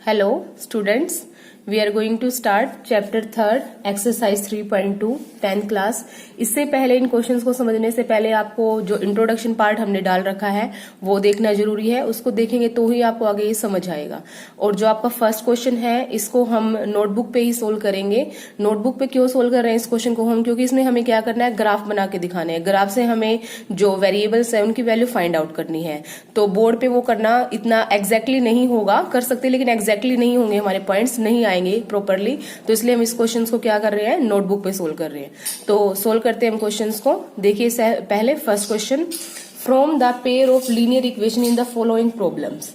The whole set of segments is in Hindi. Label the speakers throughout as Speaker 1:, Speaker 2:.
Speaker 1: Hello students, we are going to start chapter 3 exercise 3.2 10th class. इससे पहले इन क्वेश्चंस को समझने से पहले आपको जो इंट्रोडक्शन पार्ट हमने डाल रखा है वो देखना जरूरी है। उसको देखेंगे तो ही आपको आगे ये समझ आएगा। और जो आपका फर्स्ट क्वेश्चन है इसको हम नोटबुक पे ही सोल्व करेंगे। नोटबुक पे क्यों सोल्व कर रहे हैं इस क्वेश्चन को हम, क्योंकि इसमें हमें क्या करना है, ग्राफ बना के दिखाने हैं। ग्राफ से हमें जो वेरिएबल्स है उनकी वैल्यू फाइंड आउट करनी है। तो बोर्ड पे वो करना इतना एग्जैक्टली नहीं होगा, कर सकते लेकिन एग्जैक्टली नहीं होंगे, हमारे पॉइंट्स नहीं आएंगे प्रॉपरली। तो इसलिए हम इस क्वेश्चन को क्या कर रहे हैं, नोटबुक पे सोल्व कर रहे हैं। तो सोल्व करते हैं हम क्वेश्चंस को। देखिए पहले first question, from the pair of linear equation in the following problems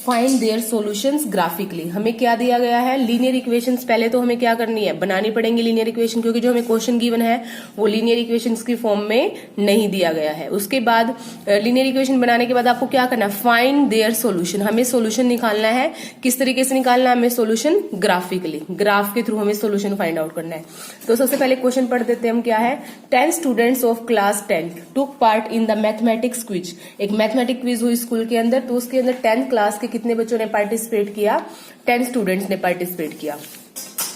Speaker 1: find their solutions graphically. हमें क्या दिया गया है, लीनियर इक्वेशंस। पहले तो हमें क्या करनी है, बनानी पड़ेंगी लीनियर इक्वेशन, क्योंकि जो हमें क्वेश्चन गिवन है वो लीनियर इक्वेशंस की फॉर्म में नहीं दिया गया है। उसके बाद लीनियर इक्वेशन बनाने के बाद आपको क्या करना है, फाइंड देयर सॉल्यूशन। हमें सॉल्यूशन निकालना है। किस तरीके से निकालना है हमें सॉल्यूशन, ग्राफिकली, ग्राफ के थ्रू हमें सॉल्यूशन फाइंड आउट करना है। तो सबसे पहले क्वेश्चन पढ़ देते हैं हम, क्या है, 10 students of class 10 took part in the mathematics quiz. एक मैथमेटिक क्विज हुई स्कूल के अंदर, तो उसके अंदर 10th क्लास के कितने बच्चों ने पार्टिसिपेट किया, 10 स्टूडेंट्स ने पार्टिसिपेट किया।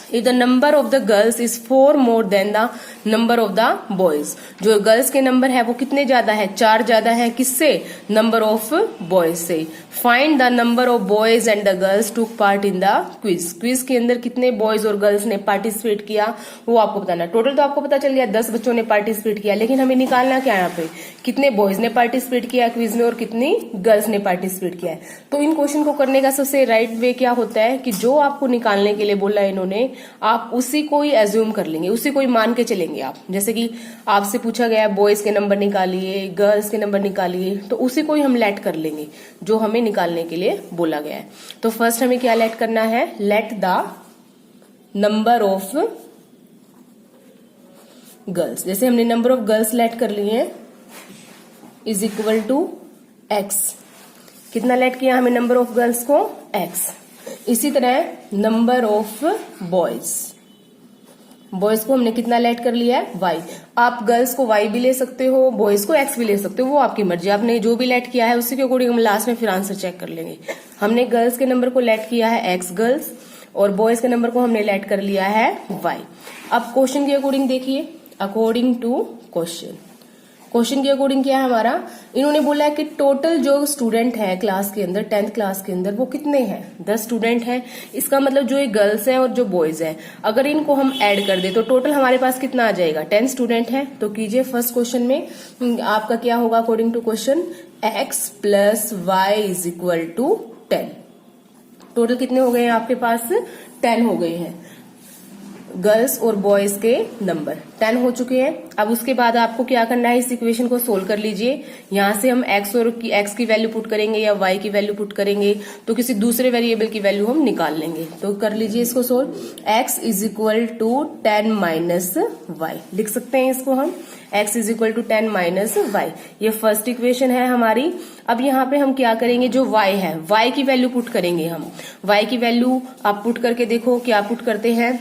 Speaker 1: If the number of the girls is 4 more than the number of the boys, जो गर्ल्स के नंबर है वो कितने ज्यादा है, 4 ज्यादा है, किससे, नंबर ऑफ बॉयज से। Find the number of boys and the girls took part in the quiz. Quiz के अंदर कितने बॉयज और गर्ल्स ने पार्टिसिपेट किया वो आपको बताना। टोटल तो आपको पता चल गया 10 बच्चों ने पार्टिसिपेट किया, लेकिन हमें निकालना क्या यहाँ पे, कितने बॉयज ने पार्टिसिपेट किया क्विज में और कितनी गर्ल्स ने पार्टिसिपेट किया है। तो इन क्वेश्चन को करने का सबसे राइट वे क्या होता है कि जो आपको निकालने के लिए बोला है इन्होंने, आप उसी को ही एज्यूम कर लेंगे, उसी को ही मान के चलेंगे आप। जैसे कि आपसे पूछा गया बॉयज के नंबर निकालिए, गर्ल्स के नंबर निकालिए, तो उसी को ही हम लेट कर लेंगे जो हमें निकालने के लिए बोला गया है। तो फर्स्ट हमें क्या लेट करना है, let the number of girls. जैसे हमने नंबर ऑफ गर्ल्स लेट कर लिए हैं इज इक्वल टू एक्स। कितना लेट किया हमें नंबर ऑफ गर्ल्स को, एक्स। इसी तरह नंबर ऑफ बॉयज, बॉयज को हमने कितना लेट कर लिया है, वाई। आप गर्ल्स को वाई भी ले सकते हो, बॉयज को एक्स भी ले सकते हो, वो आपकी मर्जी। आपने जो भी लेट किया है उसी के अकॉर्डिंग हम लास्ट में फिर आंसर चेक कर लेंगे। हमने गर्ल्स के नंबर को लेट किया है एक्स गर्ल्स, और बॉयज के नंबर को हमने लेट कर लिया है वाई। अब क्वेश्चन के अकॉर्डिंग देखिए, अकॉर्डिंग टू क्वेश्चन, क्वेश्चन के अकॉर्डिंग क्या है हमारा, इन्होंने बोला है कि टोटल जो स्टूडेंट है क्लास के अंदर, 10th क्लास के अंदर, वो कितने हैं, 10 स्टूडेंट हैं। इसका मतलब जो ये गर्ल्स हैं और जो बॉयज हैं, अगर इनको हम ऐड कर दे तो टोटल हमारे पास कितना आ जाएगा, 10 स्टूडेंट हैं। तो कीजिए फर्स्ट क्वेश्चन में आपका क्या होगा, according to question, x plus y is equal to 10। Total कितने हो गए हैं आपके पास, 10 हो गए हैं। गर्ल्स और बॉयज के नंबर 10 हो चुके हैं। अब उसके बाद आपको क्या करना है, इस इक्वेशन को सोल्व कर लीजिए। यहां से हम एक्स की वैल्यू पुट करेंगे या वाई की वैल्यू पुट करेंगे, तो किसी दूसरे वेरिएबल की वैल्यू हम निकाल लेंगे। तो कर लीजिए इसको solve. X is equal to 10 minus y, लिख सकते हैं इसको हम, x is equal to 10 minus y. ये फर्स्ट इक्वेशन है हमारी। अब यहाँ पे हम क्या करेंगे, जो y है, y की वैल्यू पुट करेंगे हम। y की वैल्यू आप पुट करके देखो, क्या पुट करते हैं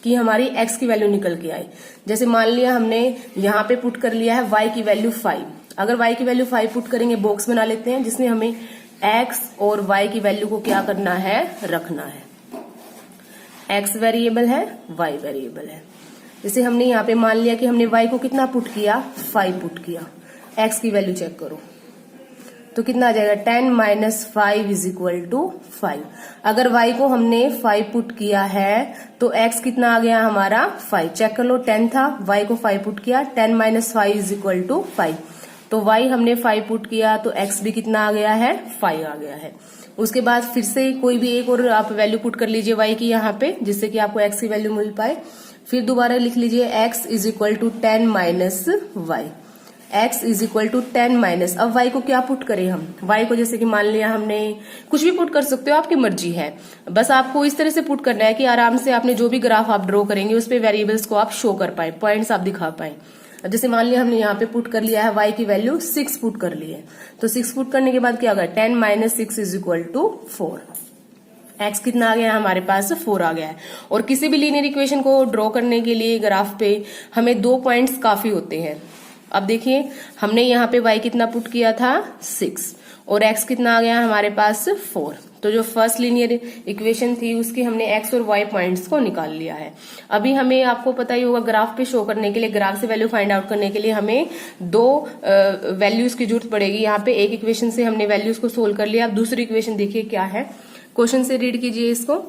Speaker 1: कि हमारी x की वैल्यू निकल के आए। जैसे मान लिया हमने यहाँ पे पुट कर लिया है y की वैल्यू 5। अगर y की वैल्यू 5 पुट करेंगे, बॉक्स बना लेते हैं जिसमें हमें x और y की वैल्यू को क्या करना है, रखना है। x वेरिएबल है, y वेरिएबल है। जैसे हमने यहाँ पे मान लिया कि हमने y को कितना पुट किया, 5 पुट किया। x की वैल्यू चेक करो तो कितना आ जाएगा, 10 माइनस 5 इज इक्वल टू 5। अगर y को हमने 5 पुट किया है तो x कितना आ गया हमारा, 5। चेक कर लो, 10 था, y को 5 पुट किया, 10 माइनस 5 इज इक्वल टू 5। तो y हमने 5 पुट किया तो x भी कितना आ गया है, 5 आ गया है। उसके बाद फिर से कोई भी एक और आप वैल्यू पुट कर लीजिए y की यहाँ पे, जिससे कि आपको x की वैल्यू मिल पाए। फिर दोबारा लिख लीजिए x is equal to 10 minus y. x is equal to 10 minus, अब y को क्या पुट करें हम, y को जैसे कि मान लिया हमने, कुछ भी पुट कर सकते हो, आपकी मर्जी है। बस आपको इस तरह से पुट करना है कि आराम से आपने जो भी ग्राफ आप ड्रॉ करेंगे उस पे वेरिएबल्स को आप शो कर पाए, पॉइंट्स आप दिखा पाए। जैसे मान लिया हमने यहाँ पे पुट कर लिया है y की वैल्यू 6 पुट कर ली है, तो 6 पुट करने के बाद क्या होगा, 10 minus 6 is equal to 4। x कितना आ गया हमारे पास, 4 आ गया है। और किसी भी लीनियर इक्वेशन को ड्रॉ करने के लिए ग्राफ पे हमें 2 पॉइंट्स काफी होते हैं। अब देखिए हमने यहाँ पे y कितना पुट किया था, 6, और x कितना आ गया हमारे पास, 4। तो जो फर्स्ट लीनियर इक्वेशन थी उसकी हमने एक्स और वाई पॉइंट्स को निकाल लिया है। अभी हमें, आपको पता ही होगा, ग्राफ पे शो करने के लिए, ग्राफ से वैल्यू फाइंड आउट करने के लिए हमें दो वैल्यूज की जरूरत पड़ेगी। यहाँ पे एक इक्वेशन से हमने वैल्यूज को सोल्व कर लिया। अब दूसरी इक्वेशन देखिए क्या है, क्वेश्चन से रीड कीजिए इसको।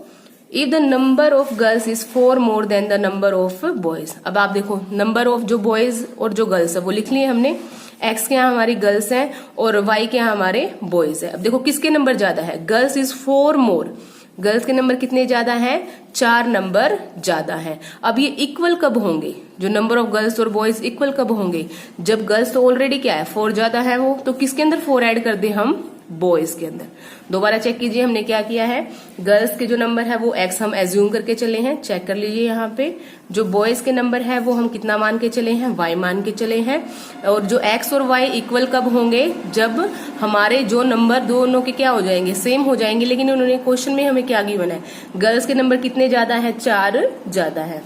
Speaker 1: If the number of girls is 4 more than the number of boys. अब आप देखो, नंबर ऑफ जो बॉयज और जो गर्ल्स है वो लिख लिए हमने। एक्स के यहाँ हमारी गर्ल्स हैं और वाई के यहाँ हमारे बॉयज है। अब देखो किसके नंबर ज्यादा है, गर्ल्स इज 4 मोर। गर्ल्स के नंबर कितने ज्यादा हैं, 4 नंबर ज्यादा है। अब ये इक्वल कब होंगे, जो नंबर ऑफ गर्ल्स और बॉयज इक्वल कब होंगे, जब गर्ल्स तो ऑलरेडी क्या है 4 ज्यादा है वो, तो किसके अंदर 4 ऐड कर दे हम, बॉयज के अंदर। दोबारा चेक कीजिए हमने क्या किया है, गर्ल्स के जो नंबर है वो एक्स हम एज्यूम करके चले हैं, चेक कर लीजिए यहाँ पे। जो बॉयज के नंबर है वो हम कितना मान के चले हैं, वाई मान के चले हैं। और जो एक्स और वाई इक्वल कब होंगे, जब हमारे जो नंबर दोनों के क्या हो जाएंगे, सेम हो जाएंगे। लेकिन उन्होंने क्वेश्चन में हमें क्या गिवन है, गर्ल्स के नंबर कितने ज्यादा है, 4 ज्यादा है।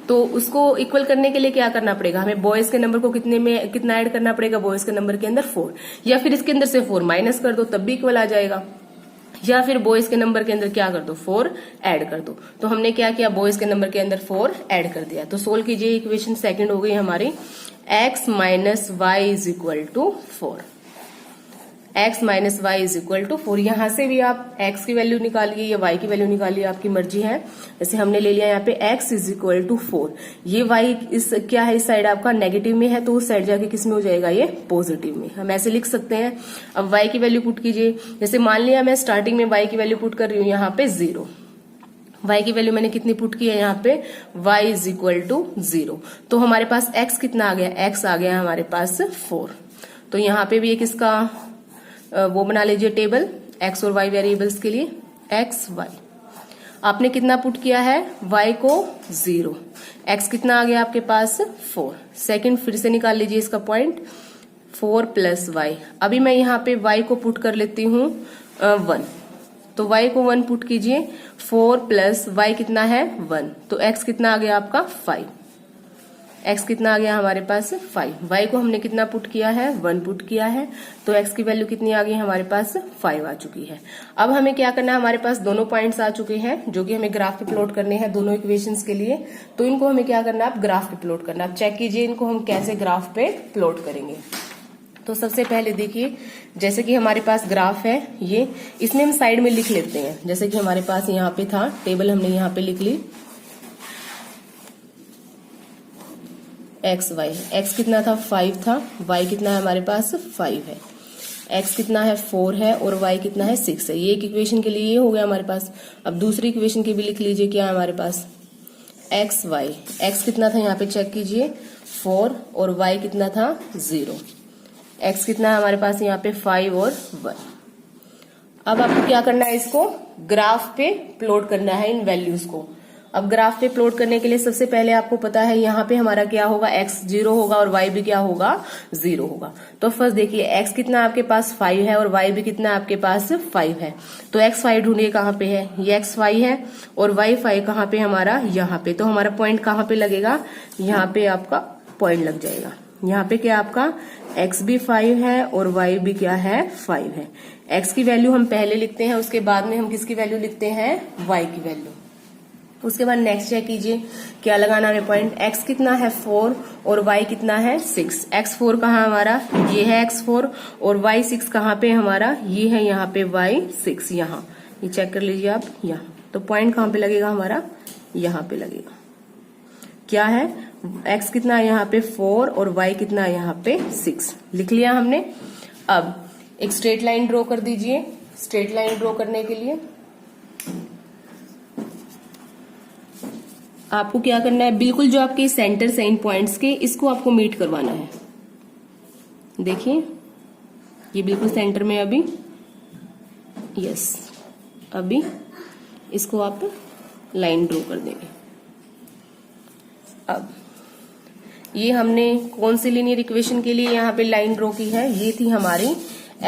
Speaker 1: तो उसको इक्वल करने के लिए क्या करना पड़ेगा, हमें बॉयज के नंबर को कितना ऐड करना पड़ेगा, बॉयज के नंबर के अंदर 4, या फिर इसके अंदर से 4 माइनस कर दो तब भी इक्वल आ जाएगा, या फिर बॉयज के नंबर के अंदर क्या कर दो, 4 ऐड कर दो। तो हमने क्या किया, बॉयज के नंबर के अंदर 4 ऐड कर दिया। तो सोल्व कीजिए, इक्वेशन सेकंड हो गई हमारी x minus y is equal to 4। x minus y is equal to 4। यहां से भी आप x की वैल्यू निकालिए या y की वैल्यू निकालिए, आपकी मर्जी है। जैसे हमने ले लिया यहाँ पे x इज इक्वल टू 4। ये y इस क्या है, इस साइड आपका नेगेटिव में है, तो उस साइड जाके किस में हो जाएगा, ये पॉजिटिव में। हम ऐसे लिख सकते हैं। अब y की वैल्यू पुट कीजिए। जैसे मान लिया मैं स्टार्टिंग में y की वैल्यू पुट कर रही हूँ यहाँ पे 0। y की वैल्यू मैंने कितनी पुट की है यहाँ पे, y इज इक्वल टू 0। तो हमारे पास x कितना आ गया, x आ गया हमारे पास 4। तो यहाँ पे भी एक इसका वो बना लीजिए टेबल, x और y वेरिएबल्स के लिए, x y। आपने कितना पुट किया है, y को 0, x कितना आ गया आपके पास 4। सेकंड फिर से निकाल लीजिए इसका पॉइंट, 4 प्लस y। अभी मैं यहाँ पे y को पुट कर लेती हूँ 1, तो y को 1 पुट कीजिए। 4 प्लस y कितना है 1, तो x कितना आ गया आपका 5। x कितना आ गया हमारे पास 5। y को हमने कितना पुट किया है, 1 पुट किया है, तो x की वैल्यू कितनी आ गई हमारे पास 5 आ चुकी है। अब हमें क्या करना है, हमारे पास दोनों पॉइंट्स आ चुके हैं जो कि हमें ग्राफ पे प्लॉट करने हैं दोनों इक्वेशंस के लिए। तो इनको हमें क्या करना है, अब ग्राफ पे प्लॉट करना। अब चेक कीजिए इनको हम कैसे ग्राफ पे प्लॉट करेंगे। तो सबसे पहले देखिए, जैसे कि हमारे पास ग्राफ है ये, इसमें हम साइड में लिख लेते हैं। जैसे कि हमारे पास यहाँ पे था टेबल, हमने यहाँ पे लिख ली एक्स वाई। एक्स कितना था 5 था, वाई कितना है हमारे पास 5 है, एक्स कितना है 4 है और वाई कितना है 6 है। ये एक इक्वेशन के लिए ये हो गया हमारे पास। अब दूसरी इक्वेशन की भी लिख लीजिए, क्या है हमारे पास एक्स वाई। एक्स कितना था यहाँ पे चेक कीजिए 4 और वाई कितना था 0। एक्स कितना है हमारे पास यहाँ पे 5 और 1। अब आपको क्या करना है, इसको ग्राफ पे प्लॉट करना है इन वैल्यूज को। अब ग्राफ पे प्लॉट करने के लिए सबसे पहले आपको पता है यहाँ पे हमारा क्या होगा, x 0 होगा और y भी क्या होगा 0 होगा। तो फर्स्ट देखिए x कितना आपके पास 5 है और y भी कितना आपके पास 5 है। तो x 5 ढूंढिए कहाँ पे है, ये x 5 है और y 5 कहाँ पे हमारा, यहाँ पे। तो हमारा पॉइंट कहाँ पे लगेगा, यहाँ पे आपका पॉइंट लग जाएगा। यहाँ पे क्या आपका x भी 5 है और y भी क्या है 5 है। x की वैल्यू हम पहले लिखते हैं, उसके बाद में हम किसकी वैल्यू लिखते हैं, y की वैल्यू। उसके बाद नेक्स्ट चेक कीजिए क्या लगाना है पॉइंट, x कितना है 4 और y कितना है 6। x 4 कहाँ हमारा, ये है x 4 और y 6 कहाँ पे हमारा, ये है यहाँ पे y 6, यहाँ ये चेक कर लीजिए आप यहाँ। तो पॉइंट कहाँ पे लगेगा हमारा, यहाँ पे लगेगा। क्या है, x कितना है यहाँ पे 4 और y कितना है यहाँ पे 6, लिख लिया हमने। अब एक स्ट्रेट लाइन ड्रॉ कर दीजिए। स्ट्रेट लाइन ड्रॉ करने के लिए आपको क्या करना है, बिल्कुल जो आपके सेंटर से इन पॉइंट्स के, इसको आपको मीट करवाना है। देखिए ये बिल्कुल सेंटर में अभी, यस, अभी इसको आप लाइन ड्रॉ कर देंगे। अब ये हमने कौन सी लीनियर इक्वेशन के लिए यहाँ पे लाइन ड्रॉ की है, ये थी हमारी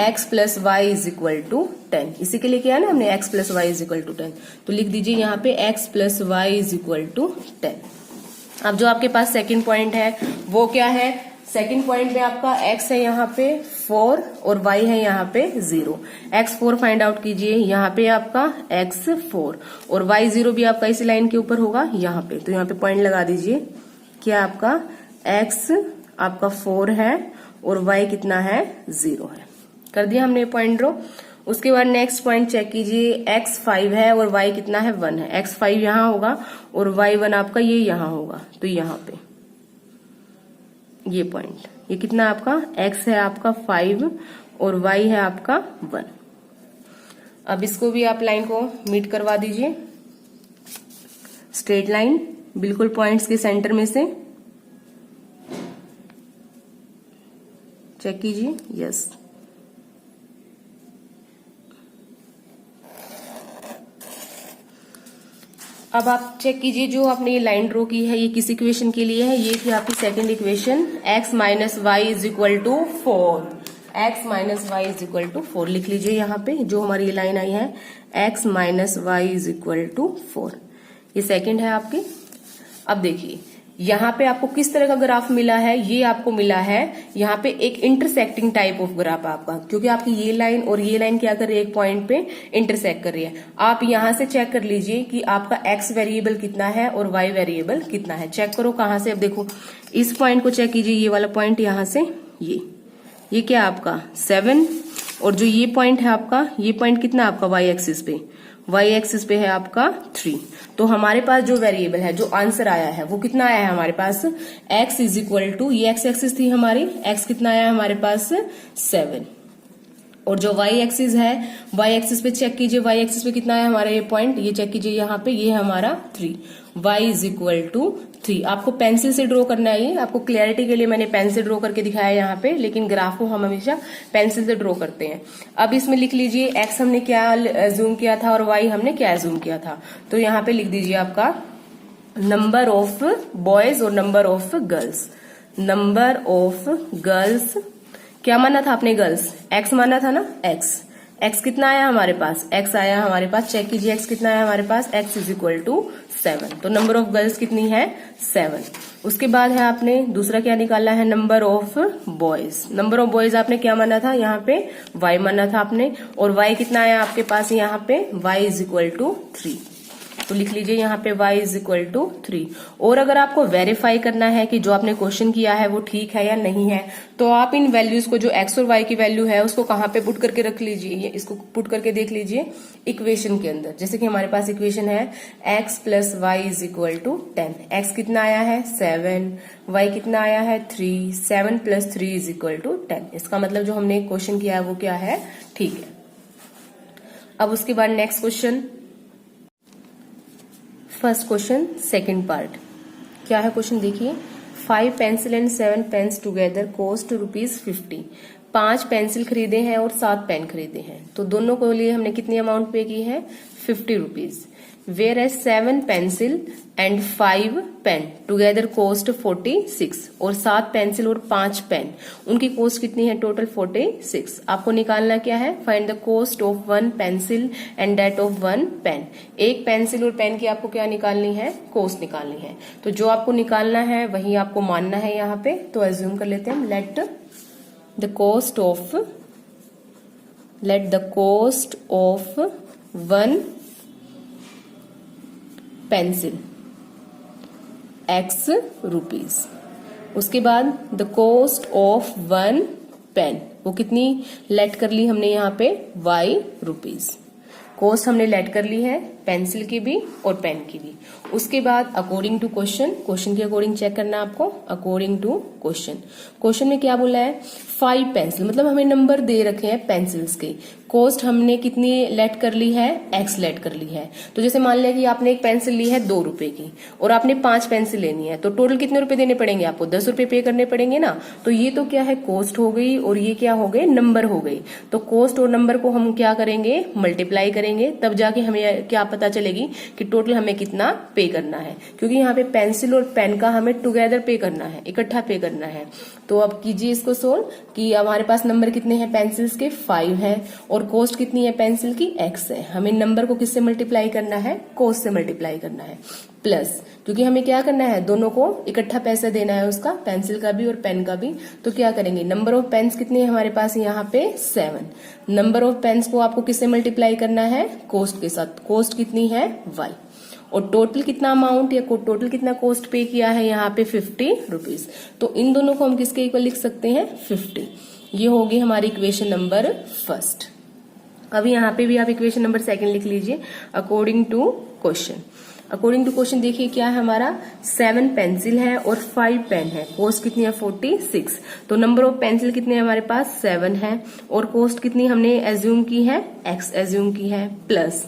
Speaker 1: x plus y is equal to 10। इसी के लिए क्या है ना हमने x plus y is equal to 10, तो लिख दीजिए यहाँ पे x plus y is equal to 10। अब जो आपके पास सेकंड पॉइंट है वो क्या है, सेकंड पॉइंट में आपका x है यहाँ पे 4 और y है यहाँ पे 0। x4 फाइंड आउट कीजिए, यहाँ पे आपका x4 और y0 भी आपका इसी लाइन के ऊपर होगा यहाँ पे, तो यहाँ पे पॉइंट लगा दीजिए। क्या आपका x आपका 4 है और y कितना है 0 है। कर दिया हमने पॉइंट ड्रॉ। उसके बाद नेक्स्ट पॉइंट चेक कीजिए, x 5 है और y कितना है 1 है। x 5 यहाँ होगा और y 1 आपका ये यहाँ होगा, तो यहाँ पे ये पॉइंट, ये कितना आपका x है आपका 5 और y है आपका 1। अब इसको भी आप लाइन को मीट करवा दीजिए, स्ट्रेट लाइन बिल्कुल पॉइंट्स के सेंटर में से। चेक कीजिए, यस। अब आप चेक कीजिए, जो आपने ये लाइन ड्रॉ की है ये किस इक्वेशन के लिए है। ये थी आपकी second equation, x minus y is equal to 4। x minus y is equal to 4 लिख लीजिए यहाँ पे, जो हमारी ये लाइन आई है x minus y is equal to 4, ये सेकंड है आपकी। अब देखिए यहाँ पे आपको किस तरह का ग्राफ मिला है, ये आपको मिला है यहाँ पे एक इंटरसेक्टिंग टाइप ऑफ ग्राफ आपका, क्योंकि आपकी ये लाइन और ये लाइन क्या कर रही है, एक पॉइंट पे इंटरसेक्ट कर रही है। आप यहाँ से चेक कर लीजिए कि आपका x वेरिएबल कितना है और y वेरिएबल कितना है। चेक करो कहाँ से। अब देखो इस पॉइंट को चेक कीजिए, ये वाला पॉइंट यहाँ से, ये क्या आपका 7 और जो ये पॉइंट है आपका, ये पॉइंट कितना आपका y एक्सिस पे, y एक्सिस पे है आपका 3। तो हमारे पास जो वेरिएबल है, जो आंसर आया है वो कितना आया है हमारे पास, x इज इक्वल टू, ये x एक्सिस थी हमारी, x कितना आया हमारे पास 7 और जो y एक्सिस है, y एक्सिस पे चेक कीजिए, y एक्सिस पे कितना है हमारा ये पॉइंट, ये चेक कीजिए यहाँ पे, ये है हमारा 3, y इज इक्वल टू 3। आपको पेंसिल से ड्रॉ करना है, ये आपको क्लियरिटी के लिए मैंने पेन से ड्रॉ करके दिखाया है यहाँ पे, लेकिन ग्राफ को हम हमेशा पेंसिल से ड्रॉ करते हैं। अब इसमें लिख लीजिए x हमने क्या एज्यूम किया था और y हमने क्या एज्यूम किया था। तो यहाँ पे लिख दीजिए आपका नंबर ऑफ बॉयज और number of girls. Number of girls क्या माना था आपने, गर्ल्स x माना था ना, x कितना आया हमारे पास, x आया हमारे पास, चेक कीजिए x कितना आया हमारे पास, x इज इक्वल टू 7। तो नंबर ऑफ गर्ल्स कितनी है 7। उसके बाद है आपने दूसरा क्या निकालना है, number of boys. Number of boys आपने क्या माना था यहाँ पे, y माना था आपने, और y कितना आया आपके पास यहाँ पे, y इज इक्वल टू 3। तो लिख लीजिए यहाँ पे y इज इक्वल टू 3। और अगर आपको वेरीफाई करना है कि जो आपने क्वेश्चन किया है वो ठीक है या नहीं है, तो आप इन वैल्यूज को, जो x और y की वैल्यू है उसको कहाँ पे पुट करके रख लीजिए, इसको पुट करके देख लीजिए इक्वेशन के अंदर। जैसे कि हमारे पास इक्वेशन है x plus y is equal to 10। x कितना आया है 7, y कितना आया है 3, 7 प्लस 3 इज इक्वल टू 10। इसका मतलब जो हमने क्वेश्चन किया है वो क्या है, ठीक है। अब उसके बाद next question, first question second part क्या है क्वेश्चन देखिए। 5 pencil and 7 pens together cost ₹50। 5 pencil खरीदे हैं और 7 पेन खरीदे हैं, तो दोनों को लिए हमने कितनी अमाउंट पे की है, ₹50। Where as 7 pencil and 5 pen together cost 46। और 7 पेंसिल और 5 पेन उनकी कॉस्ट कितनी है, टोटल 46। आपको निकालना क्या है, find the cost of 1 pencil and that of 1 pen. एक पेंसिल और पेन की आपको क्या निकालनी है, कॉस्ट निकालनी है। तो जो आपको निकालना है वही आपको मानना है यहाँ पे। तो एज्यूम कर लेते हैं, let the cost of 1 pencil x rupees. उसके बाद द कॉस्ट ऑफ 1 पेन, वो कितनी लेट कर ली हमने यहाँ पे, y रुपीज। कॉस्ट हमने लेट कर ली है पेंसिल की भी और पेन की भी। उसके बाद अकॉर्डिंग टू क्वेश्चन के अकॉर्डिंग चेक करना आपको। अकॉर्डिंग टू क्वेश्चन में क्या बोला है, 5 पेंसिल, मतलब हमें नंबर दे रखे हैं पेंसिल्स के। कॉस्ट हमने कितनी लेट कर ली है, x लेट कर ली है। तो जैसे मान लिया कि आपने एक पेंसिल ली है 2 रुपए की और आपने 5 पेंसिल लेनी है, तो टोटल कितने रुपए देने पड़ेंगे आपको, 10 रुपए पे करने पड़ेंगे ना। तो ये तो क्या है, कॉस्ट हो गई और ये क्या हो गए, नंबर हो गई। तो कॉस्ट और नंबर को हम क्या करेंगे, मल्टीप्लाई करेंगे, तब जाके हमें क्या पता चलेगी कि टोटल हमें कितना पे करना है। क्योंकि यहाँ पे पेंसिल और पेन का हमें टुगेदर पे करना है, इकट्ठा पे करना है। तो अब कीजिए इसको सोल्व कि हमारे पास नंबर कितने हैं पेंसिल्स के, 5 है, और कॉस्ट कितनी है पेंसिल की, x है। हमें नंबर को किससे मल्टीप्लाई करना है, कॉस्ट से मल्टीप्लाई करना है। प्लस, क्योंकि हमें क्या करना है, दोनों को इकट्ठा पैसा देना है उसका, पेंसिल का भी और पेन का भी। तो क्या करेंगे, नंबर ऑफ पेन्स कितनी है हमारे पास यहाँ पे 7। नंबर ऑफ पेन्स को आपको किससे मल्टीप्लाई करना है, कोस्ट के साथ। कोस्ट कितनी है y, और टोटल कितना अमाउंट या टोटल कितना कोस्ट पे किया है यहाँ पे 50 रुपीज। तो इन दोनों को हम किसके इक्वल लिख सकते हैं, 50। ये होगी हमारी इक्वेशन नंबर फर्स्ट। अब यहाँ पे भी आप इक्वेशन नंबर सेकंड लिख लीजिए according to question. According to question देखिए क्या है हमारा, 7 पेंसिल है और 5 पेन है, कोस्ट कितनी है 46। तो नंबर ऑफ पेंसिल कितने हमारे पास 7 है, और कोस्ट कितनी हमने एज्यूम की है, x एज्यूम की है, प्लस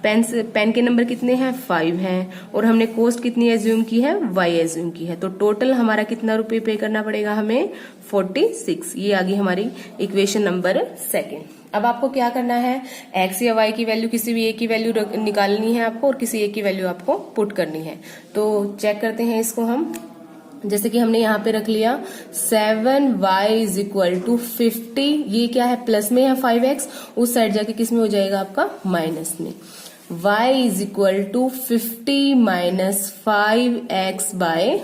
Speaker 1: पेन के नंबर कितने हैं 5 हैं, और हमने कोस्ट कितनी एज्यूम की है, y एज्यूम की है। तो टोटल हमारा कितना रुपए पे करना पड़ेगा हमें, 46। ये आ गई हमारी इक्वेशन नंबर सेकंड। अब आपको क्या करना है, x या y की वैल्यू, किसी भी एक की वैल्यू निकालनी है आपको, और किसी एक की वैल्यू आपको पुट करनी है। तो चेक करते हैं इसको हम। जैसे कि हमने यहाँ पे रख लिया 7y इज इक्वल टू 50, ये क्या है प्लस में है 5x, उस साइड जाके किस में हो जाएगा आपका माइनस में। y is equal to 50 minus 5x by,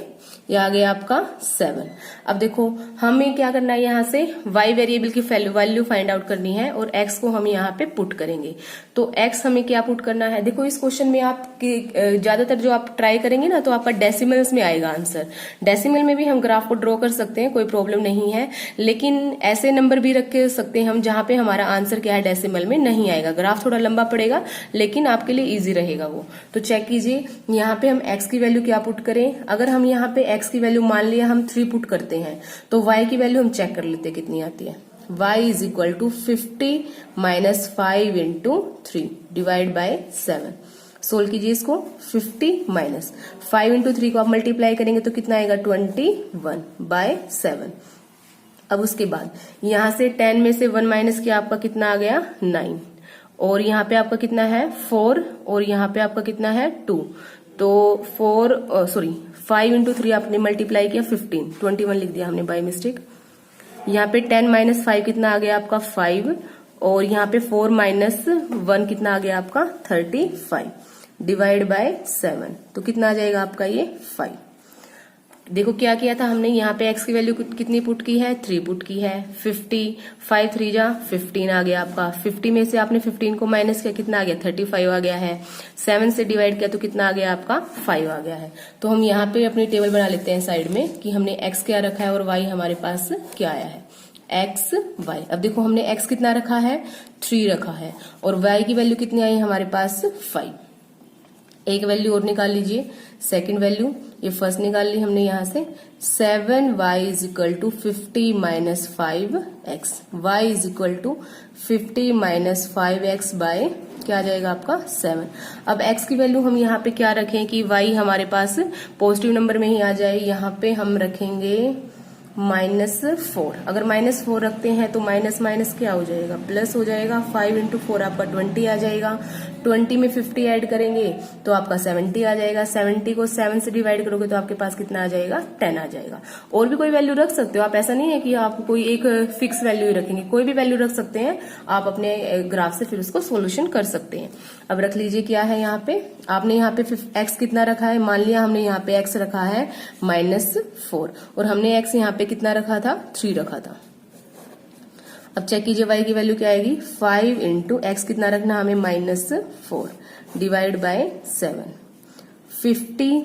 Speaker 1: ये आ गया आपका 7। अब देखो हमें क्या करना है, यहाँ से y वेरिएबल की वैल्यू फाइंड आउट करनी है, और x को हम यहाँ पे पुट करेंगे। तो x हमें क्या पुट करना है, देखो इस क्वेश्चन में आप ज्यादातर जो आप ट्राई करेंगे ना, तो आपका डेसिमल्स में आएगा आंसर। डेसिमल में भी हम ग्राफ को ड्रॉ कर सकते हैं, कोई प्रॉब्लम नहीं है, लेकिन ऐसे नंबर भी रख के सकते हैं हम जहां पे हमारा आंसर क्या है, डेसिमल में नहीं आएगा। ग्राफ थोड़ा लंबा पड़ेगा, लेकिन आपके लिए ईजी रहेगा वो। तो चेक कीजिए यहाँ पे हम x की वैल्यू क्या पुट करें। अगर हम यहाँ पे x की वैल्यू मान लिया हम 3 पुट करते हैं, तो y की वैल्यू हम चेक कर लेते हैं कितनी आती है। y is equal to 50 minus 5 into 3 divide by 7। Solve कीजिए इसको, 50 माइनस 5 इंटू 3 को आप मल्टीप्लाई करेंगे तो कितना आएगा 21 बाय 7। अब उसके बाद यहां से 10 में से 1 माइनस किया, आपका कितना आ गया 9, और यहाँ पे आपका कितना है 4, और यहाँ पे आपका कितना है 2। तो 5 इंटू 3 आपने मल्टीप्लाई किया 15, 21 लिख दिया हमने बाय मिस्टेक। यहाँ पे 10 माइनस 5 कितना आ गया आपका 5, और यहाँ पे 4 माइनस 1 कितना आ गया आपका 35 डिवाइड बाय 7। तो कितना आ जाएगा आपका ये 5। देखो क्या किया था हमने, यहाँ पे x की वैल्यू कितनी पुट की है, 3 पुट की है। 50, 5 3 जा 15 आ गया आपका। 50 में से आपने 15 को माइनस किया, कितना आ गया 35 आ गया है। 7 से डिवाइड किया तो कितना आ गया आपका 5 आ गया है। तो हम यहाँ पे अपनी टेबल बना लेते हैं साइड में कि हमने x क्या रखा है और y हमारे पास क्या आया है, x y। अब देखो हमने x कितना रखा है 3 रखा है, और y की वैल्यू कितनी आई हमारे पास 5। एक वैल्यू और निकाल लीजिए, सेकंड वैल्यू, ये फर्स्ट निकाल ली हमने यहाँ से। 7y is equal to 50 minus 5x, y is equal to 50 minus 5x by क्या आ जाएगा आपका 7। अब x की वैल्यू हम यहाँ पे क्या रखें कि y हमारे पास पॉजिटिव नंबर में ही आ जाए। यहाँ पे हम रखेंगे -4। अगर -4 रखते हैं तो माइनस माइनस क्या हो जाएगा, प्लस हो जाएगा। 5 इंटू 4 आपका 20 आ जाएगा। 20 में 50 ऐड करेंगे तो आपका 70 आ जाएगा। 70 को 7 से डिवाइड करोगे तो आपके पास कितना आ जाएगा 10 आ जाएगा। और भी कोई वैल्यू रख सकते हो आप, ऐसा नहीं है कि आप कोई एक फिक्स वैल्यू ही रखेंगे, कोई भी वैल्यू रख सकते हैं आप अपने ग्राफ से, फिर उसको सोल्यूशन कर सकते हैं। अब रख लीजिए क्या है यहाँ पे, आपने यहाँ पे x कितना रखा है, मान लिया हमने यहाँ पे x रखा है -4, और हमने x यहाँ पे कितना रखा था 3 रखा था। अब चेक कीजिए y की वैल्यू क्या आएगी, 5 इंटू x कितना रखना हमें -4 डिवाइड बाय 7, 50।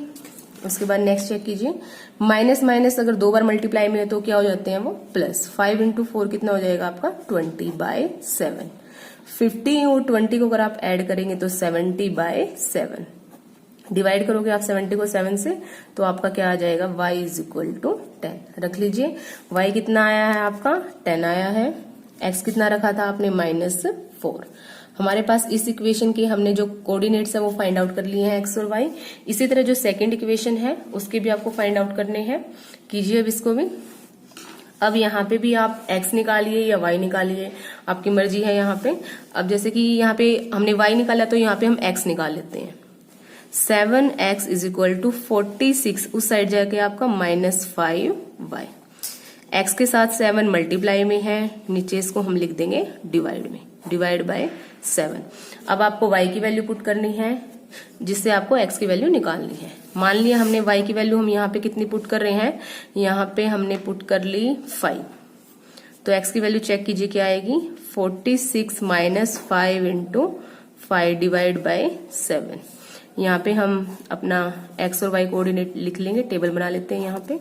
Speaker 1: उसके बाद नेक्स्ट चेक कीजिए, माइनस माइनस अगर 2 बार मल्टीप्लाई में है तो क्या हो जाते हैं वो प्लस। 5 इंटू 4 कितना हो जाएगा आपका 20 बाय 7। 50 और 20 को अगर आप ऐड करेंगे तो 70 बाय 7। डिवाइड करोगे आप 70 को 7 से तो आपका क्या आ जाएगा, y इज इक्वल टू 10। रख लीजिए, y कितना आया है आपका 10 आया है। x कितना रखा था आपने -4। हमारे पास इस इक्वेशन के हमने जो कोऑर्डिनेट्स है वो फाइंड आउट कर लिए हैं x और y। इसी तरह जो सेकंड इक्वेशन है उसके भी आपको फाइंड आउट करने हैं। कीजिए अब इसको भी। अब यहाँ पे भी आप x निकालिए या y निकालिए, आपकी मर्जी है यहाँ पे। अब जैसे कि यहाँ पे हमने y निकाला तो यहाँ पे हम x निकाल लेते हैं। 7x इज इक्वल टू 46, उस साइड जाके आपका -5y। x के साथ 7 मल्टीप्लाई में है, नीचे इसको हम लिख देंगे डिवाइड में, डिवाइड बाय 7। अब आपको y की वैल्यू पुट करनी है, जिससे आपको x की वैल्यू निकालनी है। मान लिया हमने y की वैल्यू हम यहाँ पे कितनी पुट कर रहे हैं, यहाँ पे हमने पुट कर ली 5, तो x की वैल्यू चेक कीजिए क्या आएगी, 46 माइनस 5 इंटू 5 डिवाइड बाय 7। यहाँ पे हम अपना x और y कोऑर्डिनेट लिख लेंगे, टेबल बना लेते हैं यहाँ पे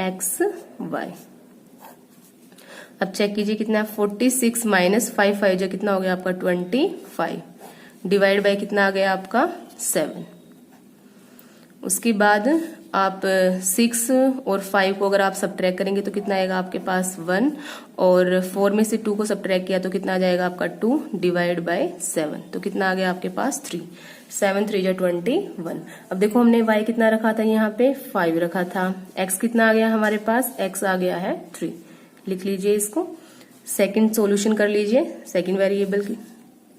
Speaker 1: x y। अब चेक कीजिए कितना है, 46 माइनस 5, 5 जो कितना हो गया आपका 25, डिवाइड बाय कितना आ गया आपका 7। उसके बाद आप 6 और 5 को अगर आप सबट्रैक्ट करेंगे तो कितना आएगा आपके पास 1, और 4 में से 2 को सबट्रैक्ट किया तो कितना आ जाएगा आपका 2 डिवाइड बाय 7, तो कितना आ गया आपके पास 3, 7 3 जा 21। अब देखो हमने y कितना रखा था, यहाँ पे 5 रखा था, x कितना आ गया हमारे पास, x आ गया है 3। लिख लीजिए इसको, सेकंड सॉल्यूशन कर लीजिए, सेकंड वेरिएबल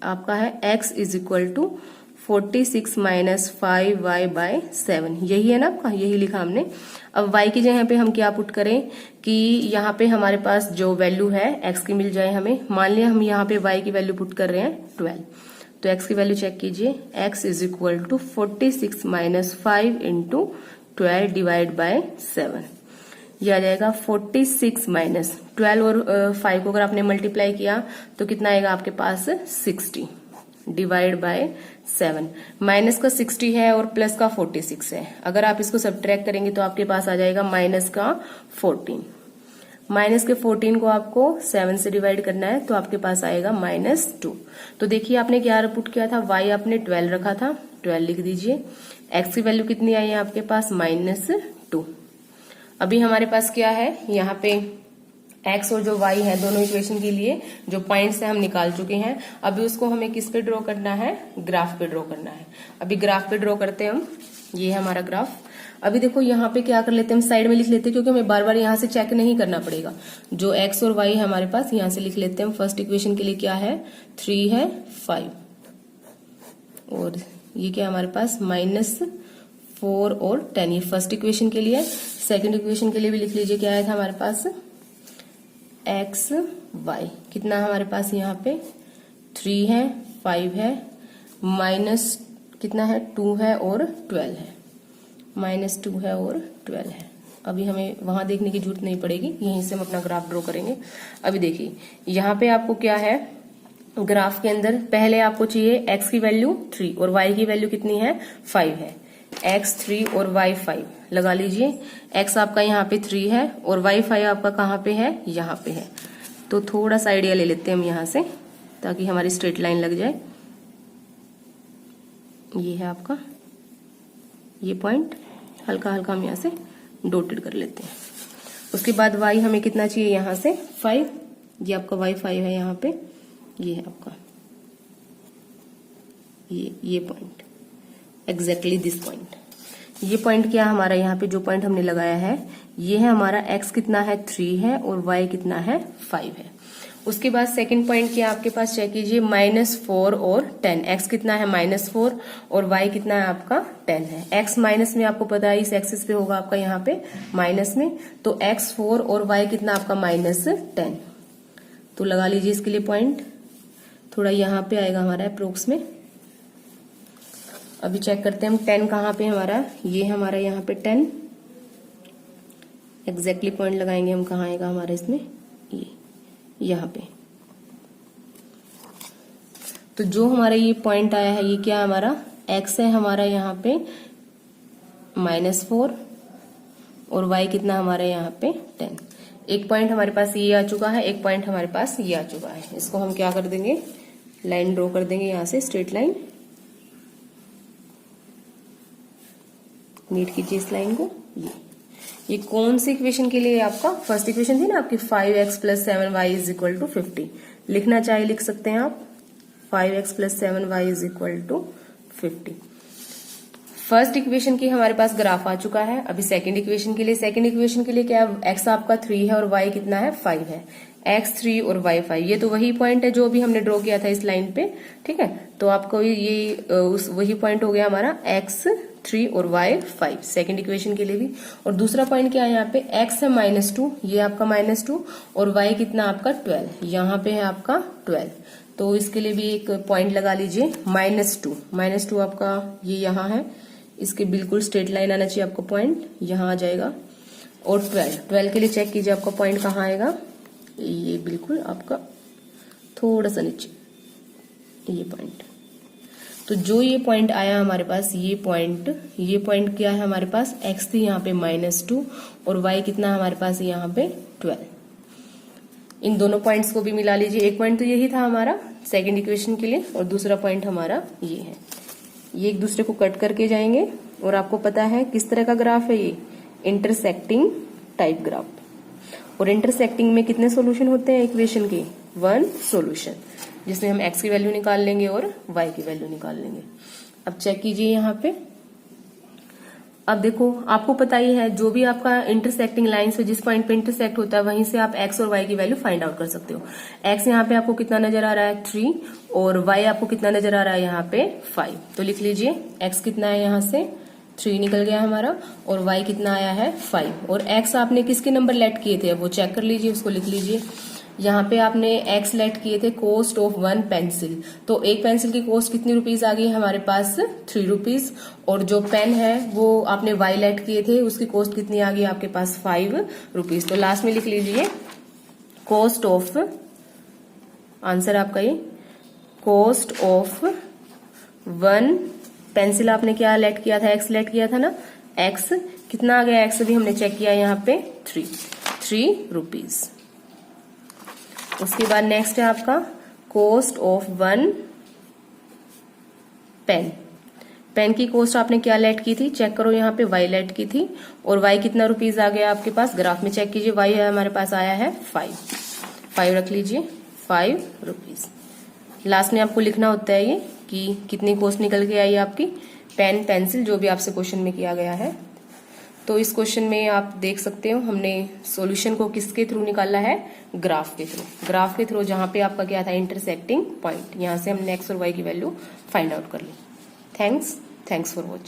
Speaker 1: आपका है x is equal to 46 minus 5y by 7, यही है ना आपका, यही लिखा हमने। अब y की जगह पे हम क्या पुट करें कि यहाँ पे हमारे पास जो वैल्यू है x की मिल जाए हमें। मान लिया हम यहाँ पे y की वैल्यू पुट कर रहे हैं 12, तो x की वैल्यू चेक कीजिए, x is equal to 46 minus 5 into 12 divide by 7, ये आ जाएगा 46 माइनस 12 और 5 को अगर आपने मल्टीप्लाई किया तो कितना आएगा आपके पास 60 डिवाइड बाय 7। माइनस का 60 है और प्लस का 46 है, अगर आप इसको सब्ट्रैक्ट करेंगे तो आपके पास आ जाएगा माइनस का 14। माइनस के 14 को आपको 7 से डिवाइड करना है तो आपके पास आएगा -2। तो देखिए आपने क्या पुट किया था, y आपने 12 रखा था, 12 लिख दीजिए, x की वैल्यू कितनी आई है आपके पास -2। अभी हमारे पास क्या है, यहाँ पे x और जो y है दोनों इक्वेशन के लिए जो पॉइंट्स है हम निकाल चुके हैं। अभी उसको हमें किस पे ड्रॉ करना है, ग्राफ पे ड्रॉ करना है। अभी ग्राफ पे ड्रॉ करते हैं हम, ये है हमारा ग्राफ। अभी देखो यहाँ पे क्या कर लेते हैं, हम साइड में लिख लेते हैं क्योंकि हमें बार बार यहाँ से चेक नहीं करना पड़ेगा। जो x और y है हमारे पास यहाँ से लिख लेते हैं। फर्स्ट इक्वेशन के लिए क्या है, 3 है 5, और ये क्या हमारे पास -4 और 10, ये फर्स्ट इक्वेशन के लिए। सेकंड इक्वेशन के लिए भी लिख लीजिए, क्या आया था हमारे पास x y, कितना हमारे पास यहाँ पे 3 है 5 है, माइनस कितना है 2 है और 12 है, -2 है और 12 है। अभी हमें वहां देखने की जरूरत नहीं पड़ेगी, यहीं से हम अपना ग्राफ ड्रॉ करेंगे। अभी देखिए यहाँ पे आपको क्या है, ग्राफ के अंदर पहले आपको चाहिए x की वैल्यू 3 और y की वैल्यू कितनी है 5 है, x 3 और y 5 लगा लीजिए। x आपका यहाँ पे 3 है और y 5 आपका कहाँ पे है, यहाँ पे है। तो थोड़ा सा आइडिया ले लेते हैं हम यहाँ से ताकि हमारी स्ट्रेट लाइन लग जाए। ये है आपका ये पॉइंट, हल्का हल्का हम यहाँ से डॉटेड कर लेते हैं। उसके बाद y हमें कितना चाहिए, यहाँ से 5, ये आपका y 5 है यहाँ पे, ये है आपका ये पॉइंट, एग्जैक्टली दिस पॉइंट। ये पॉइंट क्या हमारा, यहाँ पे जो पॉइंट हमने लगाया है ये है हमारा, x कितना है 3 है और y कितना है 5 है। उसके बाद सेकंड पॉइंट क्या आपके पास, चेक कीजिए -4 और 10, x कितना है -4 और y कितना है आपका 10 है। x माइनस में आपको पता है इस एक्सिस पे होगा आपका यहाँ पे माइनस में, तो x 4 और y कितना आपका -10, तो लगा लीजिए इसके लिए पॉइंट, थोड़ा यहाँ पे आएगा हमारा अप्रोक्स में। अभी चेक करते हैं हम 10 कहाँ पे हमारा, ये हमारा यहाँ पे 10, एग्जैक्टली पॉइंट लगाएंगे हम, कहाँ आएगा हमारा इसमें, ये यहाँ पे। तो जो हमारा ये पॉइंट आया है ये क्या हमारा, x है हमारा यहाँ पे -4 और y कितना हमारा यहाँ पे 10। एक पॉइंट हमारे पास ये आ चुका है, एक पॉइंट हमारे पास ये आ चुका है। इसको हम क्या कर देंगे, लाइन ड्रॉ कर देंगे यहाँ से, स्ट्रेट लाइन। मीट कीजिए इस लाइन को। ये कौन सी इक्वेशन के लिए, आपका फर्स्ट इक्वेशन थी ना आपकी 5x + 7y = 50। लिखना चाहे लिख सकते हैं आप, 5x + 7y = 50। फर्स्ट इक्वेशन की हमारे पास ग्राफ आ चुका है। अभी सेकंड इक्वेशन के लिए क्या, x आपका 3 है और y कितना है 5 है, x 3 और y 5। ये तो वही पॉइंट है जो अभी हमने ड्रॉ किया था इस लाइन पे, ठीक है। तो आपको ये वही पॉइंट हो गया हमारा x 3 और y 5 सेकंड इक्वेशन के लिए भी। और दूसरा पॉइंट क्या है, यहाँ पे x है -2, ये आपका -2 और y कितना आपका 12, यहाँ पे है आपका 12। तो इसके लिए भी एक पॉइंट लगा लीजिए, -2। -2 आपका ये यहाँ है, इसके बिल्कुल स्ट्रेट लाइन आना चाहिए आपका पॉइंट, यहाँ आ जाएगा। और 12 के लिए चेक कीजिए आपका पॉइंट कहाँ आएगा, ये बिल्कुल आपका थोड़ा सा नीचे, ये पॉइंट। तो जो ये पॉइंट आया हमारे पास, ये पॉइंट क्या है हमारे पास, x थी यहाँ पे -2 और y कितना हमारे पास यहाँ पे 12। इन दोनों पॉइंट्स को भी मिला लीजिए। एक पॉइंट तो यही था हमारा सेकंड इक्वेशन के लिए, और दूसरा पॉइंट हमारा ये है। ये एक दूसरे को कट करके जाएंगे, और आपको पता है किस तरह का ग्राफ है ये, इंटरसेक्टिंग टाइप ग्राफ। और इंटरसेक्टिंग में कितने सॉल्यूशन होते हैं इक्वेशन के, 1 सॉल्यूशन, जिसमें हम x की वैल्यू निकाल लेंगे और y की वैल्यू निकाल लेंगे। अब चेक कीजिए यहाँ पे, अब देखो आपको पता ही है जो भी आपका इंटरसेक्टिंग लाइन से जिस पॉइंट पे इंटरसेक्ट होता है वहीं से आप x और y की वैल्यू फाइंड आउट कर सकते हो। x यहाँ पे आपको कितना नजर आ रहा है 3, और y आपको कितना नजर आ रहा है यहाँ पे 5। तो लिख लीजिए x कितना है, यहाँ से 3 निकल गया हमारा, और y कितना आया है 5। और x आपने किसके नंबर लेट किए थे वो चेक कर लीजिए, उसको लिख लीजिए। यहाँ पे आपने x लेट किए थे कॉस्ट ऑफ 1 पेंसिल, तो एक पेंसिल की कॉस्ट कितनी रुपीज आ गई हमारे पास 3 रुपीज। और जो पेन है वो आपने y लेट किए थे, उसकी कॉस्ट कितनी आ गई आपके पास 5 रुपीज। तो लास्ट में लिख लीजिए कॉस्ट ऑफ, आंसर आपका ये कॉस्ट ऑफ 1 पेंसिल आपने क्या लेट किया था, x लेट किया था ना, x कितना आ गया, x भी हमने चेक किया यहाँ पे 3 रुपीज। उसके बाद नेक्स्ट है आपका कॉस्ट ऑफ 1 पेन की कॉस्ट आपने क्या लेट की थी, चेक करो यहाँ पे y लेट की थी, और y कितना रुपीज आ गया आपके पास, ग्राफ में चेक कीजिए, y है हमारे पास आया है 5 रख लीजिए, 5 रुपीज। लास्ट में आपको लिखना होता है ये कि कितनी कॉस्ट निकल के आई आपकी पेन पेंसिल, जो भी आपसे क्वेश्चन में किया गया है। तो इस क्वेश्चन में आप देख सकते हो हमने सॉल्यूशन को किसके थ्रू निकाला है, ग्राफ के थ्रू, जहां पे आपका क्या था इंटरसेक्टिंग पॉइंट, यहां से हमने x और y की वैल्यू फाइंड आउट कर ली। Thanks for watching.